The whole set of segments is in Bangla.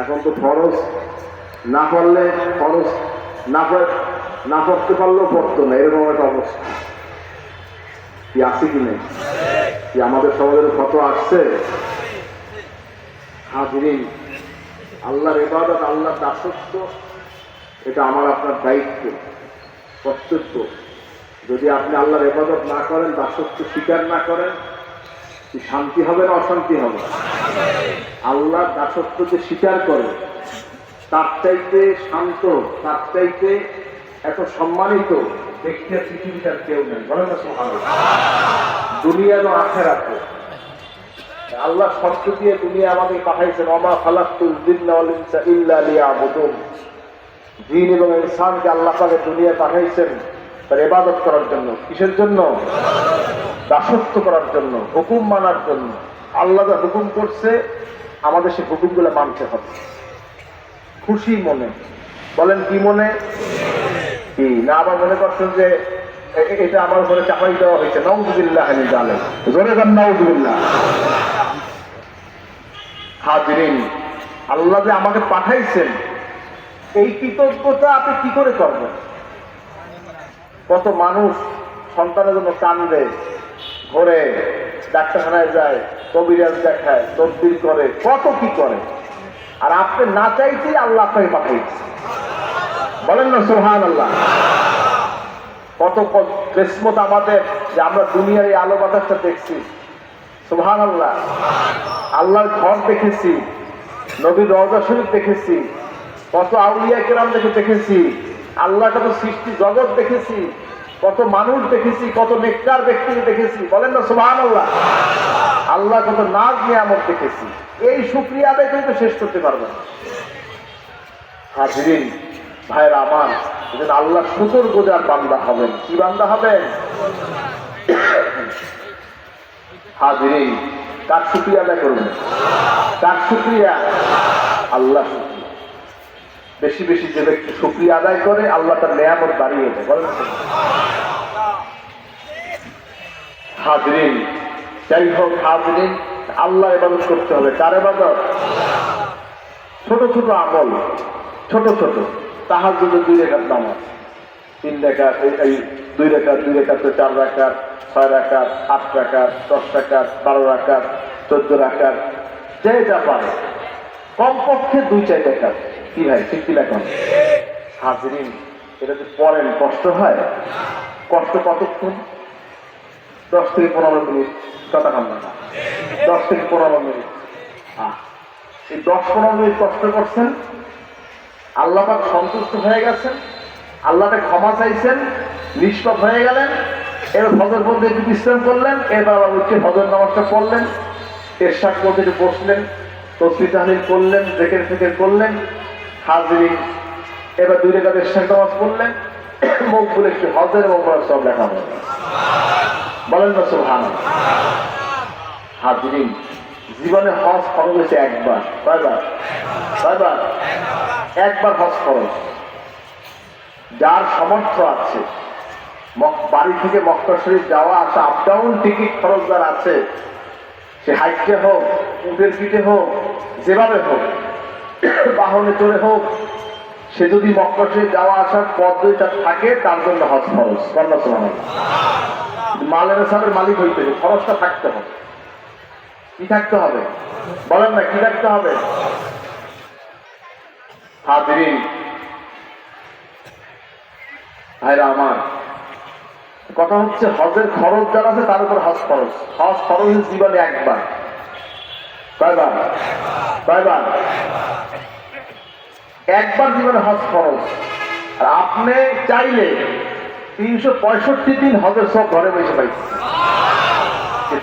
এখন তো ফরজ না পড়লে ফরজ না পড়তে পারলেও পড়তো না, এরকম একটা অবস্থা কি আছে কি নেই? কি আমাদের সমাজের কত আসছে? হাজিরিন, আল্লাহর ইবাদত, আল্লাহর দাসত্ব, এটা আমার আপনার দায়িত্ব, কর্তব্য। যদি আপনি আল্লাহর ইবাদত না করেন, দাসত্ব স্বীকার না করেন, কি শান্তি হবে না অশান্তি হবে? আল্লাহর দাসত্ব যে স্বীকার করে, তার চাইতে শান্ত, তার চাইতে এত সম্মানিত ব্যক্তি পৃথিবীটার কেউ নেই। বলেন না সুবহানাল্লাহ। দুনিয়ার ও আখিরাতে আল্লাহ শর্ত দিয়ে দুনিয়া আমাদের পাঠাইছেন, ওমা খালাকতুল জিন্না ওয়াল ইনসা ইল্লা লিয়াবুদুন। জিন এবং ইনসানকে আল্লাহ পাক দুনিয়া পাঠাইছেন তার ইবাদত করার জন্য। কিসের জন্য? দাসত্ব করার জন্য, হুকুম মানার জন্য। আল্লাহ যা হুকুম করছে আমাদের সেই হুকুমগুলো মানতে হবে খুশি মনে। বলেন কি মনে? কি না আবার মনে করছেন যে এটা আমার উপরে চাপাই দেওয়া হয়েছে? নাউযুবিল্লাহ মিন যালিক। জোরে বলেন নাউযুবিল্লাহ। হাজিরিন, আল্লাহ যে আমাকে পাঠাইছেন, এই কৃতজ্ঞতা আপনি কি করে করবেন? কত মানুষ সন্তানের জন্য কান্দে, ঘরে ডাক্তারখানায় যায়, কবিরাজ দেখায়, তদবির করে, কত কি করে, আর আপনি না চাইতেই আল্লাহ আপনাকে পাঠাইছে। বলেন না সুবহানাল্লাহ। কত কিসমত আমাদের যে আমরা দুনিয়ার এই আলো বাতাসটা দেখছি। সুবহানাল্লাহ। আল্লাহর ঘর দেখেছি, নবীর রওজা শরীফ দেখেছি, কত আউলিয়া কেরাম দেখেছি, আল্লাহ কত সৃষ্টি জগৎ দেখেছি, কত মানুষ দেখেছি, কত নেককার ব্যক্তিকে দেখেছি। বলেন না সুবহানাল্লাহ। আল্লাহ কত নাজ নিয়ামত দেখেছি। এই শুকরিয়া আদায় কিন্তু শেষ করতে পারবে না। হাজিরিন ভাইরা আমার, যেন আল্লাহ শুকর গুজার বান্দা হবেন। কি বান্দা হবেন? হাজিরিন, কার শুকরিয়া আদায় করবেন? কার শুকরিয়া? আল্লাহ শুকরিয়া। বেশি বেশি যে ব্যক্তি শুকরিয়া আদায় করে, আল্লাহ তার নিয়ামত বাড়িয়ে দেয়। বলেন হাজিরিন, যাই হোক হাজিরিন, আল্লাহ ইবাদত করতে হবে। কার ইবাদত? ছোট ছোট আমল, ছোট ছোট তাহাজ্জুদে 2 রাকাত নামাজ, 3 রাকাত, এই 2 রাকাত, 2 রাকাতে 4 রাকাত, 6 রাকাত, 8 রাকাত, 10 রাকাত, 12 রাকাত, 14 রাকাত, যেটা পারে কমপক্ষে 2-4 রাকাত। কি ভাই ঠিক কি লাগবে? হাজিরিন, এটা যে পড়েন কষ্ট হয়। কষ্ট কতক্ষণ? 10 থেকে 15 মিনিট। কথা কাম না, 10 থেকে 15 মিনিট। এই 10-15 মিনিট কষ্ট করছেন, আল্লাহ পাক সন্তুষ্ট হয়ে গেছেন, আল্লাহকে ক্ষমা চাইছেন, নিষ্পাপ হয়ে গেলেন। এবার ফজর পর্যন্ত একটু বিশ্রাম করলেন, এবার আবার উঠে ফজর নামাজটা পড়লেন, এরশাদ পর্যন্ত একটু বসলেন, তাসবিহ তাহলিল করলেন, জিকির ফিকির করলেন। হাজিরিন, এবার 2 রাকাত এরশাদ নামাজ পড়লেন, মুখ বলে একটু হজের এবং উমরার সব লেখা হবে। বলেন না সুবহানাল্লাহ। হাজিরিন, জীবনে হজ ফরজ হয়েছে একবার। কয়বার? কয়বার? একবার হজ ফরজ। যার সামর্থ্য আছে, বাড়ি থেকে মক্কা শরীফ যাওয়া আসা, আপ ডাউন টিকিট খরচ যার আছে, সে হাইটে হোক, উটের পিঠে হোক, যেভাবে হোক, বাহনে চড়ে হোক, সে যদি মক্কা শরীফ যাওয়া আসার পদ্ধতিটা থাকে, তার জন্য হজ ফরজ। কন্যা সুবহানাল্লাহ। মালের সাহেবের মালিক হইতে হবে, খরচটা থাকতে হবে। কি থাকতে হবে? বলেন না, কি থাকতে হবে? হাজিরিন ভাইরা আমার, কথা হচ্ছে হজের খরচ যারা আছে তার উপর হজ ফরজ। হজ ফরজ জীবনে একবার। কয়বার? কয়বার? একবার জীবনে হজ ফরজ। আর আপনি চাইলে 365 দিন হজের সব ঘরে বসে পাইছে।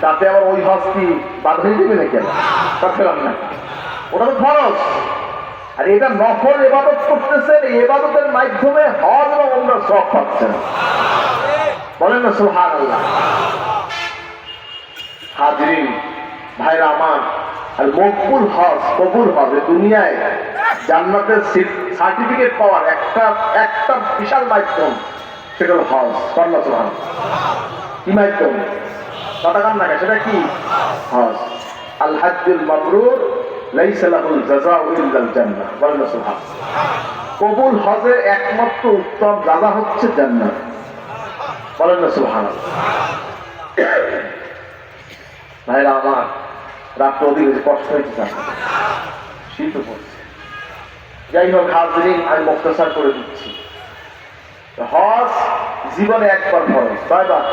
তাতে আবার ওই হজ কি বাদ হয়ে যাবে না? কেন করলাম না? ওটা তো ফরজ। আর এটা নফল ইবাদত করতেছেন, এই ইবাদতের মাধ্যমে হজ এবং উমরার সওয়াব পাচ্ছেন। বলেন না সুবহানাল্লাহ। হাজিরিন ভাইরা আমার, আর মকবুল হজ, কবুল হজ, দুনিয়ায় জান্নাতের সার্টিফিকেট পাওয়ার একটা বিশাল মাধ্যম, সেটা হল হজ। কন্যা সুবহানাল্লাহ। কি মাধ্যম? কথা কান না, সেটা কি? হজ। আল হাজ্জুল মাবরুর লাইসা লাহুল জাযাউ ইল্লাল জান্নাহ। বলেন সুবহান। কবুল হজের একমাত্র উত্তম জাযা হচ্ছে জান্নাত। বলেন না সুবহানাল্লাহ। ভাইরা আমার, রাত্রে অধিক কষ্ট হয়েছে, শীত পড়ছে। যাই হোক হাজরিন, আমি মুখতাসার করে দিচ্ছি। হজ জীবনে একবার ফরজ। কয়বার?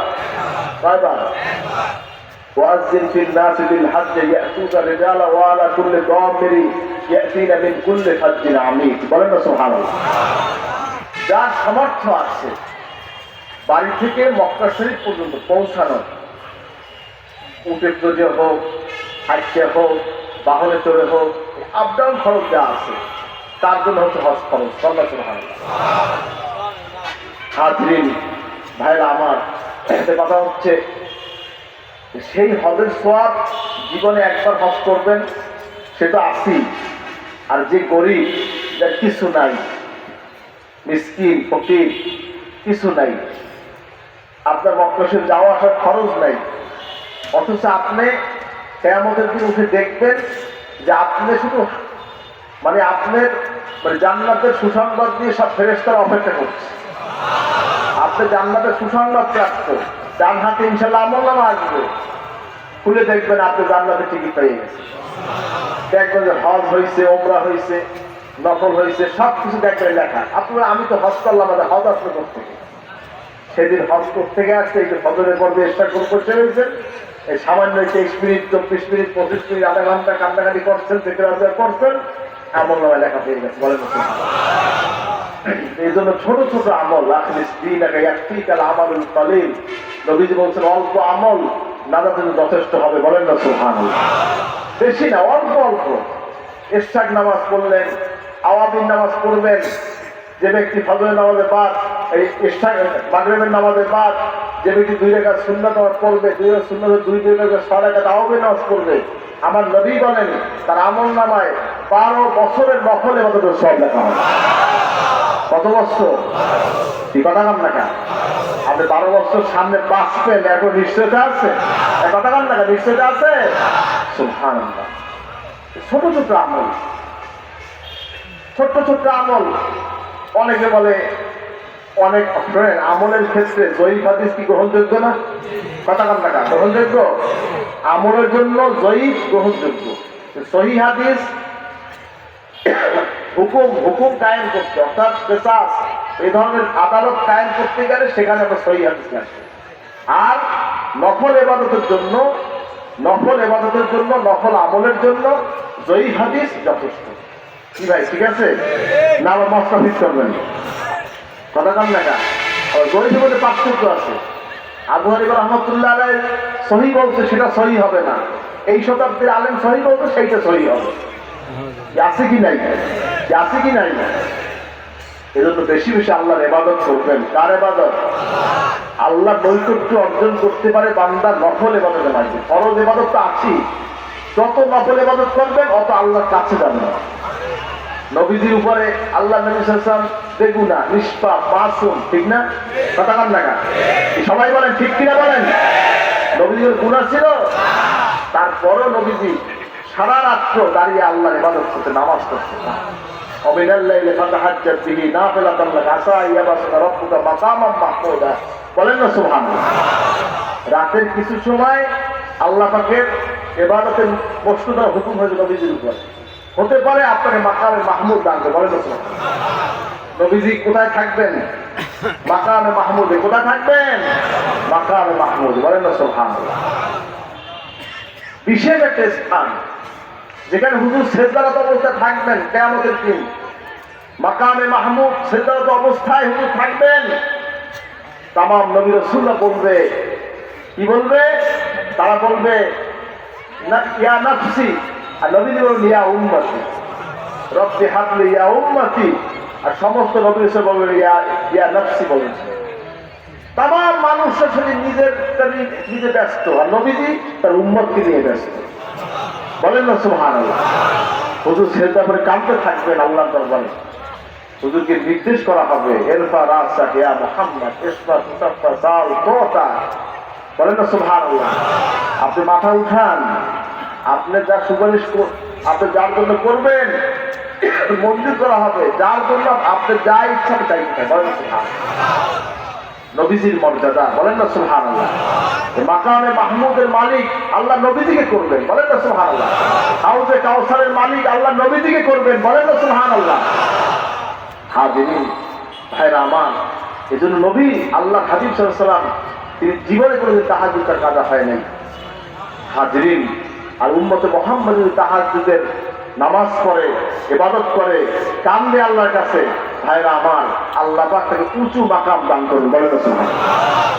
কয়বার? ওয়াজ্জিন ফিল নাসি বিল হজ্জ ইয়াতুকা রিজালা ওয়া আলা কুল্লি দামিরি ইয়াতিনা মিন কুল্লি ফাজ্জিন আমিক। বলেন না সুবহানাল্লাহ। যার সামর্থ্য আছে বাড়ি থেকে মক্কা শরীফ পর্যন্ত পৌঁছানো, উটে চড়ে হোক, হাঁটতে হোক, বাহনে চড়ে হোক, আপ ডাউন খরচ দেওয়া আছে, তার জন্য হচ্ছে হজ খরচ। সুবহানাল্লাহ। হাজরিন, ভাইরা আমার, কথা হচ্ছে সেই হজের সওয়াব জীবনে একবার হজ করবেন, সে তো আসি। আর যে গরিব, যার কিছু নাই, মিসকিন ফকির, কিছু নাই, আপনার মক্কা শরীফ যাওয়া আসার খরচ নাই, অথচ আপনি কিয়ামতের দিন উঠে দেখবেন যে আপনি শুধু আপনার জান্নাতের সুসংবাদ দিয়ে সব ফেরেশতারা অপেক্ষা করছে। আপনি জান্নাতের সুসংবাদ প্রাপ্ত, ডান হাতে ইনশাআল্লাহ আমলনামা আসবে, খুলে দেখবেন আপনি জান্নাতের টিকিট পেয়ে গেছেন। দেখবেন যে হজ হয়েছে, ওমরা হয়েছে, নফল হয়েছে, সব কিছু দেখবেন লেখা। আপনারা আমি তো হজ করলাম, হজ আসলে করতে, সেদিন হজ করতে আসছে, এই যে ফজরের পর্বে স্টার্ট করতে হয়েছেন, এই সামান্য 23 মিনিট, 24 মিনিট, 25 মিনিট, আধা ঘন্টা কান্দাকাটি করছেন, করছেন, আমলনামায় লেখা পেয়ে গেছে। বলেন এই জন্য ছোট ছোট আমল, নবীজি বলছেন অল্প আমল নাজাতের জন্য যথেষ্ট হবে। বলেন না সুবহানাল্লাহ। বেশি না, অল্প অল্প। ইশরাক নামাজ পড়লেন, আওয়াবিন নামাজ পড়বেন, যে ব্যক্তি ফজরের নামাজের বাদ, এই ইশরাক মাগরিবের নামাজের বাদ যে ব্যক্তি 2 রাকাত সুন্নাত নামাজ পড়বে, 2 রাকাত সুন্নাতের 2 রাকাত 6 রাকাত আওয়াবিন নামাজ পড়বে, আমার নবী বলেন তার আমল নামায় 12 বছরের নফল ইবাদতের সওয়াব লেখা হবে। কত বছর? কি কথা কাম না কেন? আপনি 12 বছর সামনে বাঁচবেন, এখন নিশ্চয়তা আছে? কথা কাম না কেন? নিশ্চয়তা আছে? সুবহানাল্লাহ। ছোট ছোট আমল, ছোট্ট ছোট্ট আমল। অনেকে বলে, অনেক আমলের ক্ষেত্রে জয়ীফ হাদিস কি গ্রহণযোগ্য না? কথা কাম না কেন? গ্রহণযোগ্য। আমলের জন্য জয়ীফ গ্রহণযোগ্য, সহিহ হাদিস হুকুম কায়েম করতে, অর্থাৎ কিসাস, এই ধরনের আদালত কায়েম করতে গেলে সেখানে আমরা সহিহ হাদিস লাগবে। আর নফল ইবাদতের জন্য, নফল আমলের জন্য জয়ীফ হাদিস যথেষ্ট। কি ভাই, ঠিক আছে না? আবার মশলা ফিট করবেন, কথা কাম না কেন? জয়ীফের মধ্যে পার্থক্য আছে। আবু হানিফা রাহমাতুল্লাহ আলাইহি সহিহ বলছে, সেটা সহিহ হবে না। এই শতাব্দীর আলেম সহিহ বলছে, সেইটা সহিহ হবে। আছে কি নাই? আছে কি নাই? এজন্য বেশি বেশি আল্লাহর ইবাদত করবেন। কার ইবাদত? আল্লাহ নৈকট্য অর্জন করতে পারে বান্দা নফল ইবাদতের মাধ্যমে। ফরজ ইবাদত তো আছেই, যত নফল ইবাদত করবেন অত আল্লাহর কাছে যাবেন। নবীজির উপরে আল্লাহ নবী সাল্লাল্লাহু আলাইহি ওয়াসাল্লাম বেগুনাহ, নিষ্পাপ, মাসুম, ঠিক না? কথা কাম না কেন? সবাই বলেন ঠিক কিনা বলেন? নবীজির গুনাহ ছিল, তারপরও নবীজি সারা রাত্র দাঁড়িয়ে আল্লাহর ইবাদত করতে, নামাজ পড়তে। বলেন না সুবহানাল্লাহ। রাতের কিছু সময় আল্লাহ পাকের ইবাদতের বস্তুটা হুকুম হয়েছে নবীজির উপর। হতে পারে আপনাকে মাকামে মাহমুদ দানকে। বলেন না সুবহানাল্লাহ। নবীজি কোথায় থাকবেন? মাকামে মাহমুদে। কোথায় থাকবেন? মাকামে মাহমুদ। বলেন না সুবহানাল্লাহ। বিশেষ একটা স্থান যেখানে হুজুর সেজদারত অবস্থায় থাকবেন কিয়ামতের দিন। মাকামে মাহমুদ, সেজদারত অবস্থায় হুজুর থাকবেন। তামাম নবী রাসূলরা বলবে, কি বলবে? তারা বলবে ইয়া নাফসি, আর নবী বলবেন ইয়া উম্মতি, রব্বি হাবলি ইয়া উম্মতি, আর সমস্ত নবী রাসূল বলবেন ইয়া নাফসি বলেন। তামাম মানুষের সাথে নিজে ব্যস্ত, আর নবীজি তার উম্মতকে নিয়ে ব্যস্ত। বলেন না সুবহানাল্লাহ। হুজুর সেজদা করে কাঁদতে থাকবেন আল্লাহর দরবারে। হুজুরকে নির্দেশ করা হবে, ইরফা রাসাক ইয়া মুহাম্মদ ইসফা তুসাফা সাল তোতা। বলেন না সুবহানাল্লাহ। আপনি মাথা উঠান, আপনি যা সুপারিশ আপনি যার জন্য করবেন মঞ্জুর করা হবে, যার জন্য আপনি যা ইচ্ছা চাইতে বলেন নবীজির মর্যাদা, বলেন না সুবহানাল্লাহ। মাকামে মাহমুদের মালিক আল্লাহ নবীজিকে করবেন, বলেন না সুবহানাল্লাহ। হাউজে কাউসারের মালিক আল্লাহ নবীজিকে করবেন, বলেন না সুবহানাল্লাহ। হাজিরিন ভাইরা আমার, এজন্য নবী আল্লাহ হাবিব সাল্লাল্লাহু আলাইহি ওয়াসাল্লাম তিনি জীবনে কোনোদিন তাহাজ্জুদের কাজা হয় নাই। হাজিরিন, আর উম্মতে মুহাম্মাদের তাহাজ্জুদের নামাজ পড়ে, ইবাদত করে, কান্দে আল্লাহর কাছে, ভাইরা আমার, আল্লাহ পাক তাকে উঁচু মাকাম দান করুন, বলেন না সুবহানাল্লাহ।